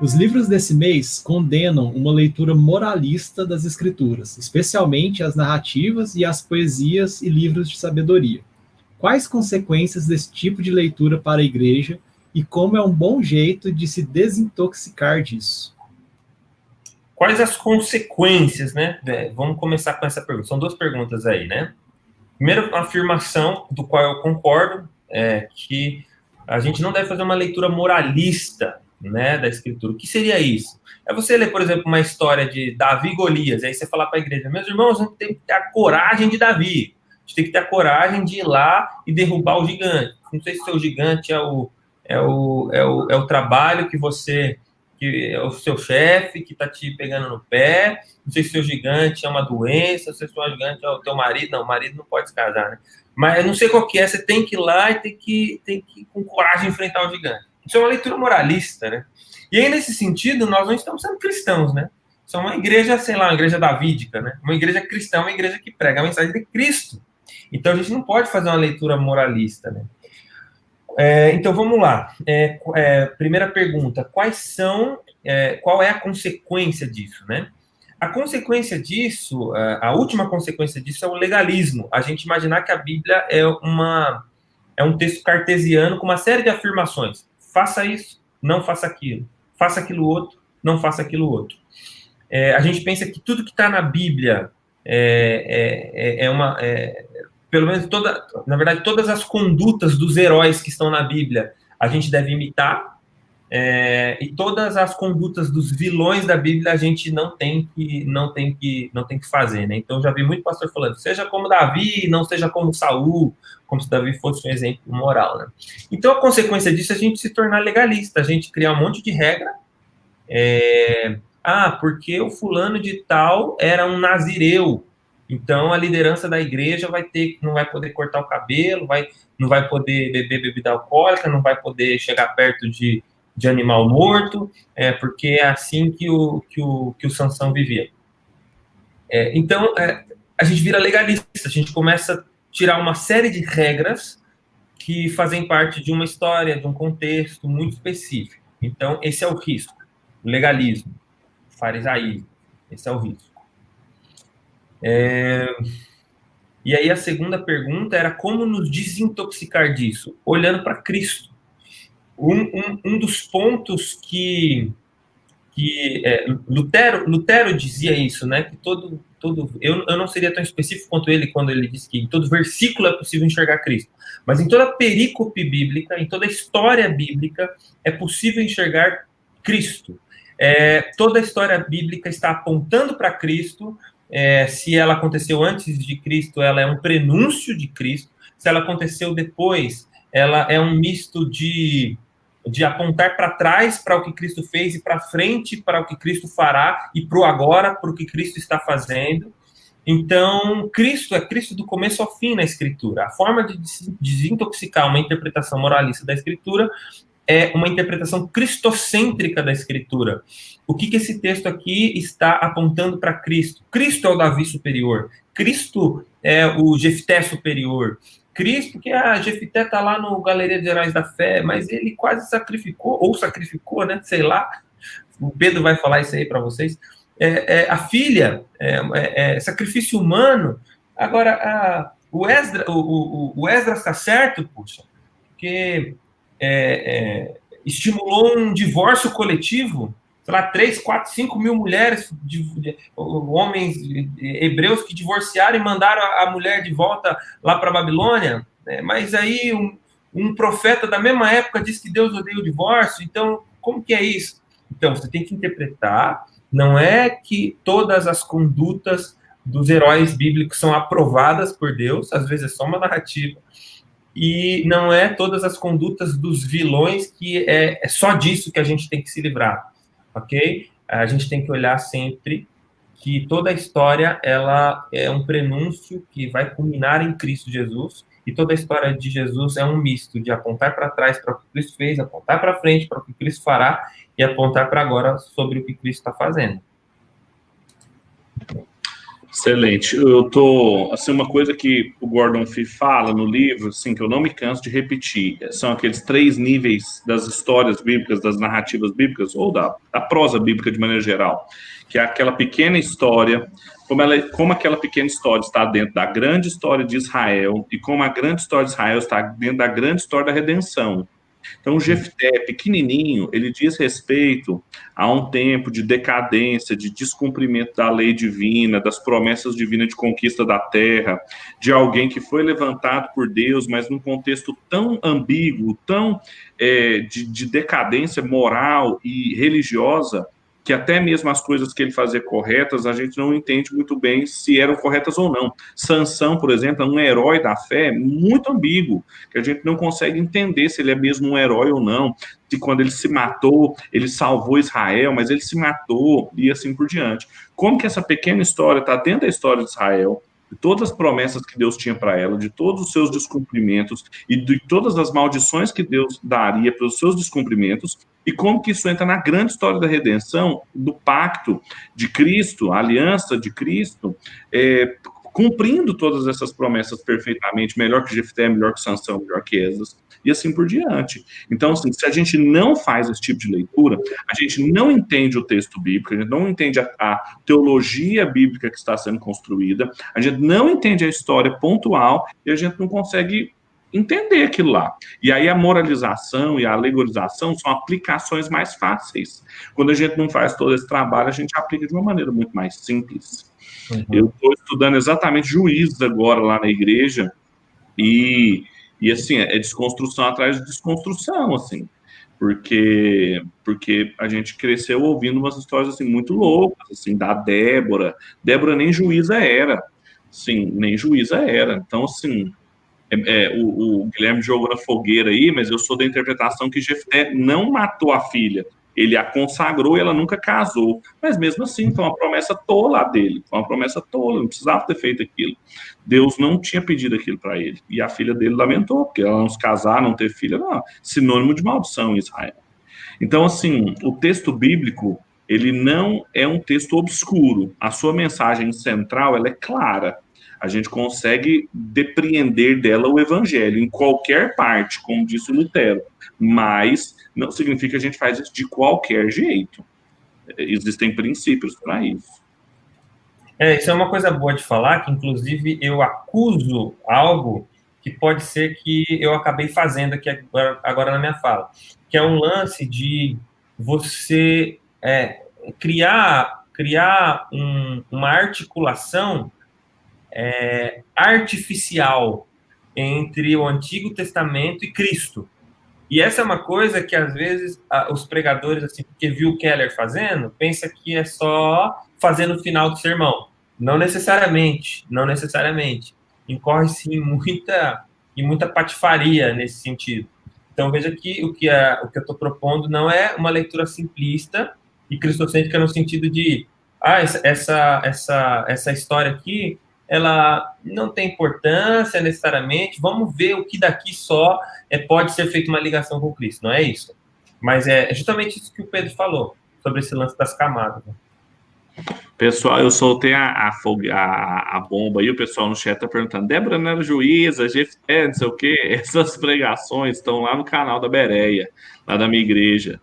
Os livros desse mês condenam uma leitura moralista das escrituras, especialmente as narrativas e as poesias e livros de sabedoria. Quais consequências desse tipo de leitura para a igreja e como é um bom jeito de se desintoxicar disso? Quais as consequências, né? Vamos começar com essa pergunta. São duas perguntas aí, né? Primeiro, a afirmação, do qual eu concordo, é que a gente não deve fazer uma leitura moralista, né, da Escritura. O que seria isso? É você ler, por exemplo, uma história de Davi e Golias, aí você falar para a igreja, meus irmãos, a gente tem que ter a coragem de Davi, a gente tem que ter a coragem de ir lá e derrubar o gigante. Não sei se o seu gigante é o trabalho que é o seu chefe que está te pegando no pé, não sei se o seu gigante é uma doença, não sei se o seu gigante é o teu marido, não, o marido não pode se casar, né? Mas eu não sei qual que é, você tem que ir lá e tem que com coragem enfrentar o gigante. Isso é uma leitura moralista, né? E aí, nesse sentido, nós não estamos sendo cristãos, né? Isso é uma igreja, sei lá, uma igreja davídica, né? Uma igreja cristã, uma igreja que prega a mensagem de Cristo. Então, a gente não pode fazer uma leitura moralista, né? Então, vamos lá. Primeira pergunta, qual é a consequência disso, né? A consequência disso, a última consequência disso é o legalismo. A gente imaginar que a Bíblia é um texto cartesiano com uma série de afirmações. Faça isso, não faça aquilo. Faça aquilo outro, não faça aquilo outro. A gente pensa que tudo que está na Bíblia pelo menos na verdade, todas as condutas dos heróis que estão na Bíblia a gente deve imitar, e todas as condutas dos vilões da Bíblia a gente não tem que fazer, né? Então, já vi muito pastor falando, seja como Davi, não seja como Saul, como se Davi fosse um exemplo moral, né? Então, a consequência disso é a gente se tornar legalista, a gente criar um monte de regra, porque o fulano de tal era um nazireu, então a liderança da igreja não vai poder cortar o cabelo, não vai poder beber bebida alcoólica, não vai poder chegar perto de animal morto, porque é assim que o Sansão vivia. Então, a gente vira legalista, a gente começa a tirar uma série de regras que fazem parte de uma história, de um contexto muito específico. Então, esse é o risco, o legalismo, o farisaísmo, esse é o risco. E aí a segunda pergunta era como nos desintoxicar disso, olhando para Cristo. Um dos pontos que Lutero dizia isso, né? Que eu não seria tão específico quanto ele quando ele disse que em todo versículo é possível enxergar Cristo, mas em toda perícope bíblica, em toda história bíblica é possível enxergar Cristo. Toda a história bíblica está apontando para Cristo. Se ela aconteceu antes de Cristo, ela é um prenúncio de Cristo. Se ela aconteceu depois, ela é um misto de apontar para trás para o que Cristo fez e para frente para o que Cristo fará e para o agora, para o que Cristo está fazendo. Então, Cristo é Cristo do começo ao fim na Escritura. A forma de desintoxicar uma interpretação moralista da Escritura é uma interpretação cristocêntrica da Escritura. O que esse texto aqui está apontando para Cristo? Cristo é o Davi superior. Cristo é o Jefté superior. Cristo, porque Jefté está lá no Galeria de Heróis da Fé, mas ele quase sacrificou, né? Sei lá. O Pedro vai falar isso aí para vocês. A filha, sacrifício humano. Agora, o Esdras está certo, puxa, porque estimulou um divórcio coletivo, sei lá, 3, 4, 5 mil mulheres, homens hebreus que divorciaram e mandaram a mulher de volta lá para a Babilônia, né? Mas aí um profeta da mesma época disse que Deus odeia o divórcio, então como que é isso? Então, você tem que interpretar, não é que todas as condutas dos heróis bíblicos são aprovadas por Deus, às vezes é só uma narrativa, e não é todas as condutas dos vilões que é só disso que a gente tem que se livrar, ok? A gente tem que olhar sempre que toda a história ela é um prenúncio que vai culminar em Cristo Jesus, e toda a história de Jesus é um misto de apontar para trás para o que Cristo fez, apontar para frente para o que Cristo fará, e apontar para agora sobre o que Cristo está fazendo. Excelente. Eu tô, assim, uma coisa que o Gordon Fee fala no livro, assim, que eu não me canso de repetir, são aqueles 3 níveis das histórias bíblicas, das narrativas bíblicas, ou da prosa bíblica de maneira geral, que é aquela pequena história, como aquela pequena história está dentro da grande história de Israel, e como a grande história de Israel está dentro da grande história da redenção. Então, o Jefté, pequenininho, ele diz respeito a um tempo de decadência, de descumprimento da lei divina, das promessas divinas de conquista da terra, de alguém que foi levantado por Deus, mas num contexto tão ambíguo, tão de decadência moral e religiosa, que até mesmo as coisas que ele fazia corretas, a gente não entende muito bem se eram corretas ou não. Sansão, por exemplo, é um herói da fé muito ambíguo, que a gente não consegue entender se ele é mesmo um herói ou não, se quando ele se matou, ele salvou Israel, mas ele se matou, e assim por diante. Como que essa pequena história está dentro da história de Israel, de todas as promessas que Deus tinha para ela, de todos os seus descumprimentos e de todas as maldições que Deus daria pelos seus descumprimentos, e como que isso entra na grande história da redenção, do pacto de Cristo, a aliança de Cristo, cumprindo todas essas promessas perfeitamente, melhor que Jefté, melhor que Sansão, melhor que Esdras, e assim por diante. Então, assim, se a gente não faz esse tipo de leitura, a gente não entende o texto bíblico, a gente não entende a teologia bíblica que está sendo construída, a gente não entende a história pontual e a gente não consegue entender aquilo lá. E aí a moralização e a alegorização são aplicações mais fáceis. Quando a gente não faz todo esse trabalho, a gente aplica de uma maneira muito mais simples. Uhum. Eu estou estudando exatamente Juízes agora lá na igreja e assim, é desconstrução atrás de desconstrução, assim, porque a gente cresceu ouvindo umas histórias, assim, muito loucas, assim, da Débora nem juíza era, sim, nem juíza era, então, assim, o Guilherme jogou na fogueira aí, mas eu sou da interpretação que Jefté não matou a filha, ele a consagrou e ela nunca casou, mas mesmo assim foi uma promessa tola dele, foi uma promessa tola, não precisava ter feito aquilo. Deus não tinha pedido aquilo para ele, e a filha dele lamentou, porque ela não se casar, não ter filha, não, sinônimo de maldição em Israel. Então, assim, o texto bíblico, ele não é um texto obscuro, a sua mensagem central, ela é clara, a gente consegue depreender dela o evangelho em qualquer parte, como disse o Lutero, mas não significa que a gente faz isso de qualquer jeito. Existem princípios para isso. Isso é uma coisa boa de falar, que inclusive eu acuso algo que pode ser que eu acabei fazendo aqui agora na minha fala, que é um lance de você criar uma articulação artificial entre o Antigo Testamento e Cristo. E essa é uma coisa que, às vezes, os pregadores, assim, porque viu o Keller fazendo, pensa que é só fazer no final do sermão. Não necessariamente. Incorre, sim, muita patifaria nesse sentido. Então, veja que o que eu estou propondo não é uma leitura simplista e cristocêntrica no sentido de essa história aqui, ela não tem importância necessariamente, vamos ver o que daqui só pode ser feita uma ligação com Cristo, não é isso? Mas é justamente isso que o Pedro falou, sobre esse lance das camadas. Né? Pessoal, eu soltei a bomba aí, o pessoal no chat tá perguntando, Débora não era juíza, Jefté, não sei o quê, essas pregações estão lá no canal da Bereia, lá da minha igreja.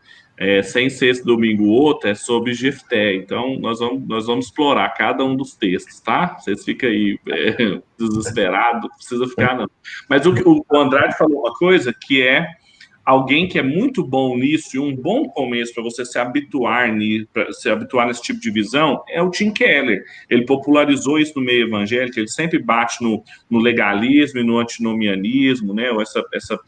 Sem ser esse domingo ou outro, é sobre Jefté. Então, nós vamos explorar cada um dos textos, tá? Vocês ficam aí desesperados, não precisa ficar, não. Mas o Andrade falou uma coisa que é alguém que é muito bom nisso e um bom começo para você se habituar nesse tipo de visão é o Tim Keller. Ele popularizou isso no meio evangélico, ele sempre bate no legalismo e no antinomianismo, né? Ou essa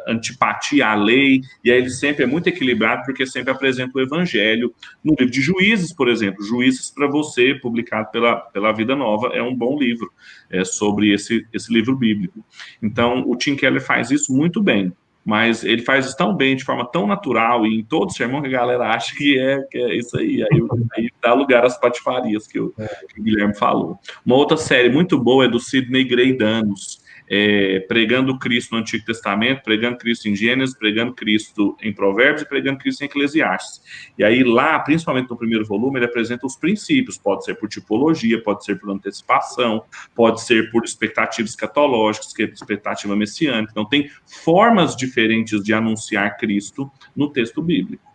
antipatia à lei, e aí ele sempre é muito equilibrado porque sempre apresenta o evangelho. No livro de Juízes, por exemplo, Juízes para você, publicado pela Vida Nova, é um bom livro sobre esse livro bíblico. Então, o Tim Keller faz isso muito bem. Mas ele faz isso tão bem, de forma tão natural, e em todo sermão que a galera acha que é isso aí. Aí dá lugar às patifarias que o Guilherme falou. Uma outra série muito boa é do Sidney Gray Danos. pregando Cristo no Antigo Testamento, pregando Cristo em Gênesis, pregando Cristo em Provérbios e pregando Cristo em Eclesiastes. E aí lá, principalmente no primeiro volume, ele apresenta os princípios, pode ser por tipologia, pode ser por antecipação, pode ser por expectativas escatológicas, que é expectativa messiânica. Então tem formas diferentes de anunciar Cristo no texto bíblico.